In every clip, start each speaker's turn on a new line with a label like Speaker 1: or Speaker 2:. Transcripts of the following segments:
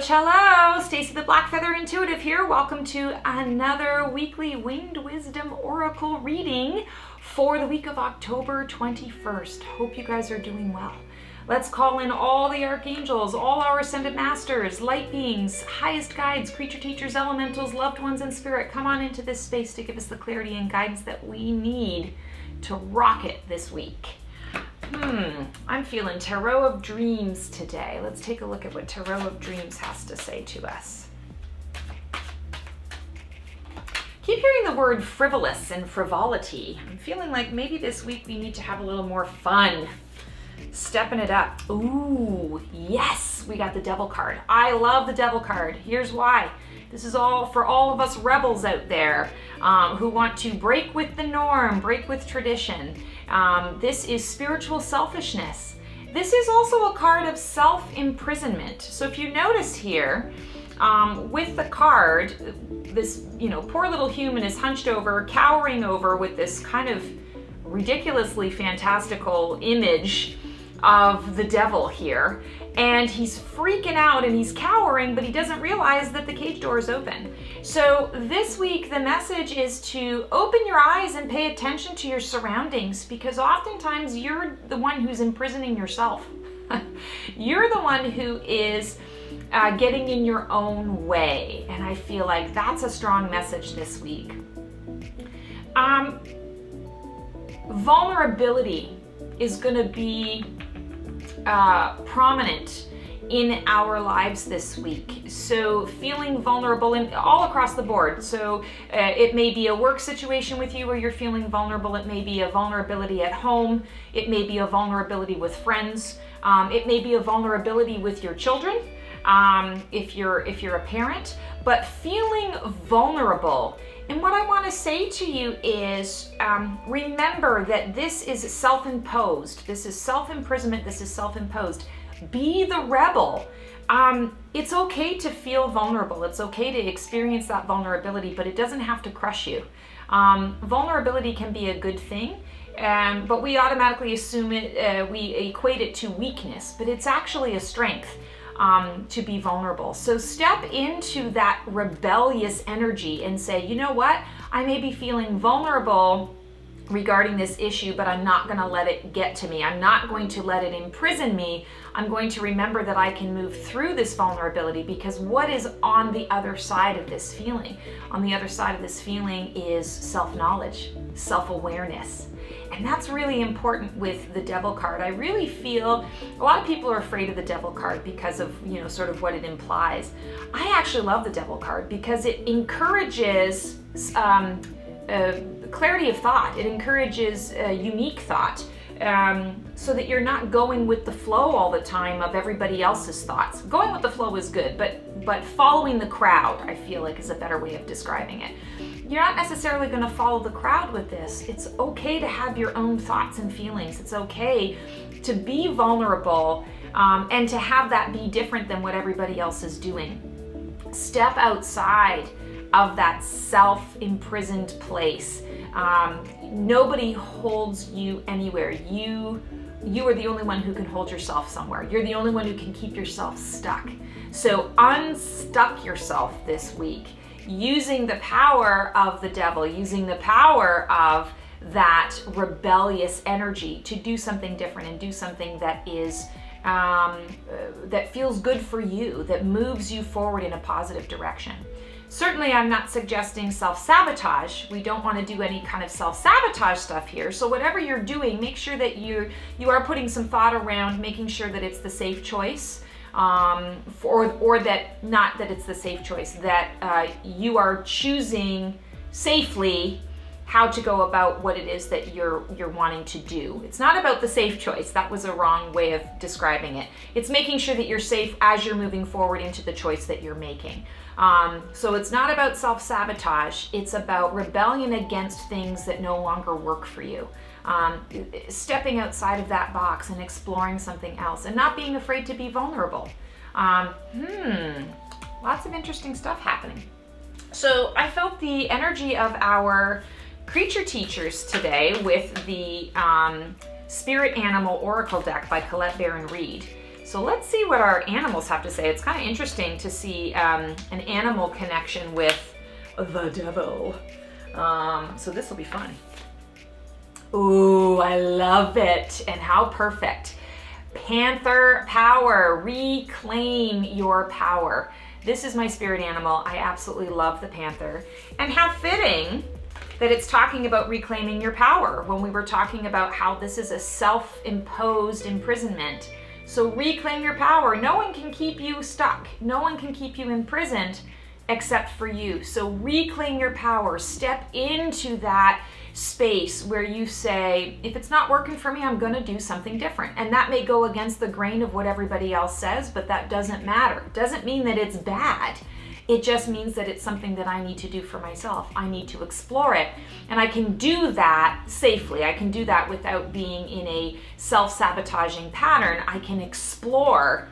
Speaker 1: Cello! Stacy the Black Feather Intuitive here. Welcome to another weekly Winged Wisdom Oracle reading for the week of October 21st. Hope you guys are doing well. Let's call in all the archangels, all our ascended masters, light beings, highest guides, creature teachers, elementals, loved ones, and spirit. Come on into this space to give us the clarity and guidance that we need to rock it this week. I'm feeling Tarot of Dreams today. Let's take a look at what Tarot of Dreams has to say to us. Keep hearing the word frivolous and frivolity. I'm feeling like maybe this week we need to have a little more fun. Stepping it up. Ooh, yes, we got the Devil card. I love the Devil card. Here's why. This is all for all of us rebels out there who want to break with the norm, break with tradition. This is spiritual selfishness. This is also a card of self-imprisonment. So if you notice here, with the card, this poor little human is hunched over, cowering over with this kind of ridiculously fantastical image of the devil here, and he's freaking out and he's cowering, but he doesn't realize that the cage door is open. So this week the message is to open your eyes and pay attention to your surroundings, because oftentimes you're the one who's imprisoning yourself. You're the one who is getting in your own way, and I feel like that's a strong message this week. Vulnerability is going to be prominent in our lives this week. So feeling vulnerable in all across the board. So it may be a work situation with you where you're feeling vulnerable. It may be a vulnerability at home. It may be a vulnerability with friends. It may be a vulnerability with your children if you're a parent. But feeling vulnerable. And what I want to say to you is remember that this is self-imposed. This is self-imprisonment. This is self-imposed. Be the rebel. It's okay to feel vulnerable. It's okay to experience that vulnerability, but it doesn't have to crush you. Vulnerability can be a good thing, but we automatically assume it, we equate it to weakness, but it's actually a strength. To be vulnerable. So step into that rebellious energy and say, you know what? I may be feeling vulnerable regarding this issue, but I'm not going to let it get to me. I'm not going to let it imprison me. I'm going to remember that I can move through this vulnerability, because what is on the other side of this feeling? On the other side of this feeling is self-knowledge, self-awareness. And that's really important with the Devil card. I really feel a lot of people are afraid of the Devil card because of, sort of what it implies. I actually love the Devil card because it encourages clarity of thought. It encourages unique thought, so that you're not going with the flow all the time of everybody else's thoughts. Going with the flow is good, but following the crowd, I feel like, is a better way of describing it. You're not necessarily going to follow the crowd with this. It's okay to have your own thoughts and feelings. It's okay to be vulnerable and to have that be different than what everybody else is doing. Step outside of that self-imprisoned place. Nobody holds you anywhere. You are the only one who can hold yourself somewhere. You're the only one who can keep yourself stuck. So unstuck yourself this week using the power of the devil, using the power of that rebellious energy to do something different and do something that is that feels good for you, that moves you forward in a positive direction. Certainly, I'm not suggesting self-sabotage. We don't want to do any kind of self-sabotage stuff here. So whatever you're doing, make sure that you are putting some thought around making sure that it's the safe choice, or that not that it's the safe choice, that you are choosing safely how to go about what it is that you're wanting to do. It's not about the safe choice. That was a wrong way of describing it. It's making sure that you're safe as you're moving forward into the choice that you're making. So it's not about self-sabotage. It's about rebellion against things that no longer work for you. Stepping outside of that box and exploring something else and not being afraid to be vulnerable. Lots of interesting stuff happening. So I felt the energy of our creature teachers today with the Spirit Animal Oracle deck by Colette Baron-Reid. So let's see what our animals have to say. It's kind of interesting to see an animal connection with the devil. So this will be fun. Ooh, I love it. And how perfect. Panther power, reclaim your power. This is my spirit animal. I absolutely love the panther. And how fitting that it's talking about reclaiming your power when we were talking about how this is a self-imposed imprisonment. So reclaim your power. No one can keep you stuck. No one can keep you imprisoned except for you. So reclaim your power. Step into that space where you say, if it's not working for me, I'm going to do something different. And that may go against the grain of what everybody else says, but that doesn't matter. It doesn't mean that it's bad. It just means that it's something that I need to do for myself. I need to explore it. And I can do that safely. I can do that without being in a self-sabotaging pattern. I can explore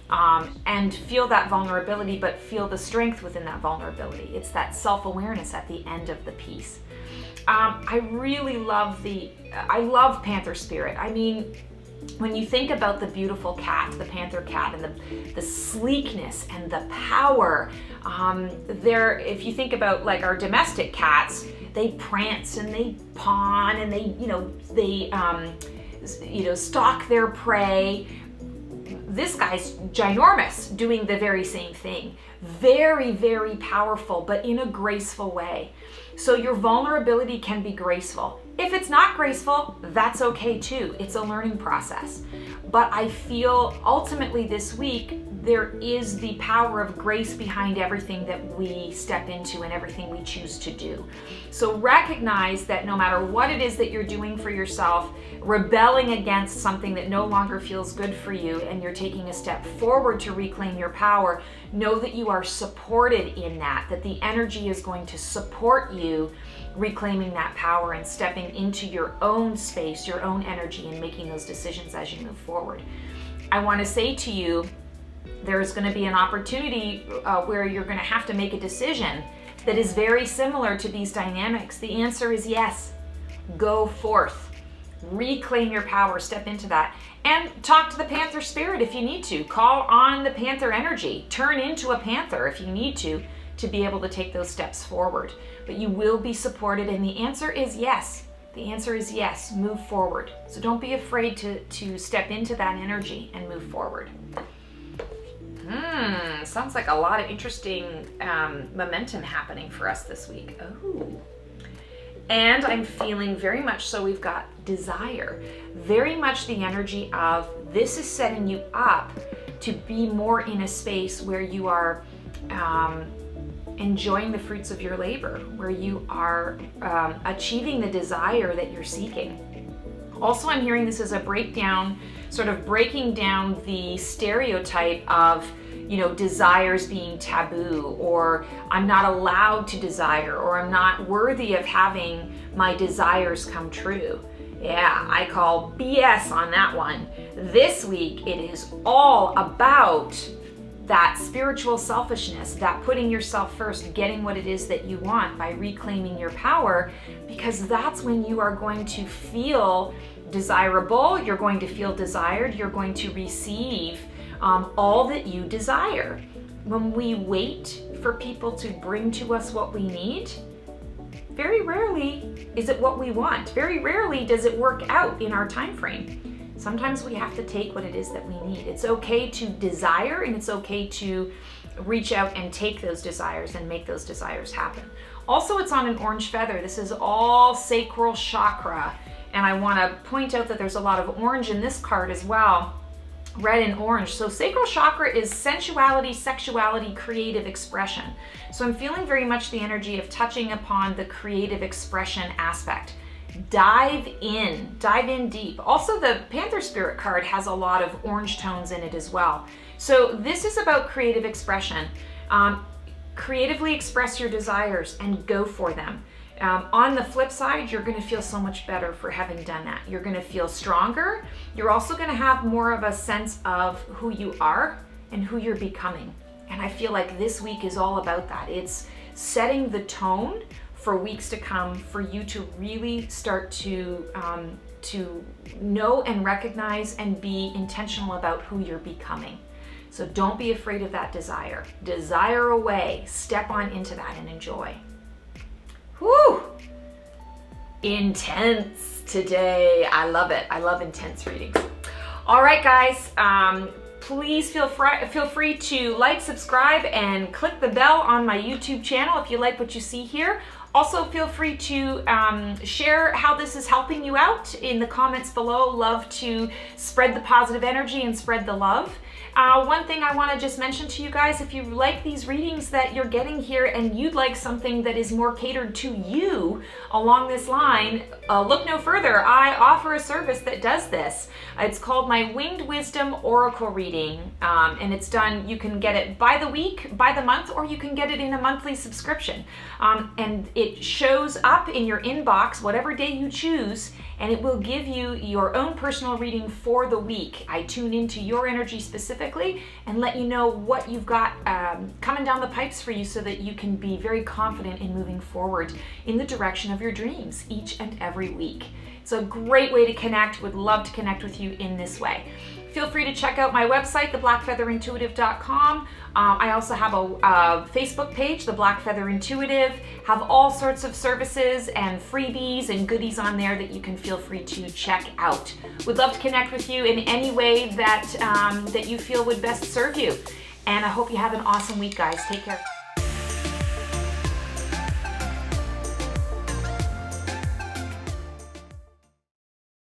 Speaker 1: and feel that vulnerability, but feel the strength within that vulnerability. It's that self-awareness at the end of the piece. I really love I love panther spirit. I mean, when you think about the beautiful cat, the panther cat, and the sleekness and the power, if you think about like our domestic cats, they prance and they pawn and they stalk their prey. This guy's ginormous, doing the very same thing. Very, very powerful, but in a graceful way. So your vulnerability can be graceful. If it's not graceful, that's okay too. It's a learning process. But I feel ultimately this week, there is the power of grace behind everything that we step into and everything we choose to do. So recognize that no matter what it is that you're doing for yourself, rebelling against something that no longer feels good for you, and you're taking a step forward to reclaim your power, know that you are supported in that the energy is going to support you reclaiming that power and stepping into your own space, your own energy, and making those decisions as you move forward. I want to say to you, there's going to be an opportunity where you're going to have to make a decision that is very similar to these dynamics. The answer is yes. Go forth. Reclaim your power. Step into that. And talk to the panther spirit if you need to. Call on the panther energy. Turn into a panther if you need to be able to take those steps forward. But you will be supported, and the answer is yes. The answer is yes. Move forward. So don't be afraid to step into that energy and move forward. Sounds like a lot of interesting momentum happening for us this week. Oh. And I'm feeling very much so we've got desire. Very much the energy of this is setting you up to be more in a space where you are enjoying the fruits of your labor, where you are achieving the desire that you're seeking. Also, I'm hearing this as a breakdown, sort of breaking down the stereotype of, desires being taboo, or I'm not allowed to desire, or I'm not worthy of having my desires come true. Yeah, I call BS on that one. This week, it is all about that spiritual selfishness, that putting yourself first, getting what it is that you want by reclaiming your power, because that's when you are going to feel desirable, you're going to feel desired, you're going to receive all that you desire. When we wait for people to bring to us what we need, very rarely is it what we want. Very rarely does it work out in our time frame. Sometimes we have to take what it is that we need. It's okay to desire, and it's okay to reach out and take those desires and make those desires happen. Also, it's on an orange feather. This is all sacral chakra. And I want to point out that there's a lot of orange in this card as well. Red and orange. So sacral chakra is sensuality, sexuality, creative expression. So I'm feeling very much the energy of touching upon the creative expression aspect. Dive in deep. Also, the Panther Spirit card has a lot of orange tones in it as well. So this is about creative expression. Creatively express your desires and go for them. On the flip side, you're going to feel so much better for having done that. You're going to feel stronger. You're also going to have more of a sense of who you are and who you're becoming. And I feel like this week is all about that. It's setting the tone for weeks to come for you to really start to to know and recognize and be intentional about who you're becoming. So don't be afraid of that desire. Desire away. Step on into that and enjoy. Whew! Intense today. I love it. I love intense readings. All right, guys. Please feel free to like, subscribe, and click the bell on my YouTube channel if you like what you see here. Also, feel free to share how this is helping you out in the comments below. Love to spread the positive energy and spread the love. One thing I want to just mention to you guys, if you like these readings that you're getting here and you'd like something that is more catered to you along this line, look no further. I offer a service that does this. It's called my Winged Wisdom Oracle reading, and it's done, you can get it by the week, by the month, or you can get it in a monthly subscription. And it shows up in your inbox whatever day you choose, and it will give you your own personal reading for the week. I tune into your energy specifically and let you know what you've got coming down the pipes for you so that you can be very confident in moving forward in the direction of your dreams each and every week. It's a great way to connect. Would love to connect with you in this way. Feel free to check out my website, theblackfeatherintuitive.com. I also have a Facebook page, The Black Feather Intuitive. Have all sorts of services and freebies and goodies on there that you can feel free to check out. Would love to connect with you in any way that, that you feel would best serve you. And I hope you have an awesome week, guys. Take care.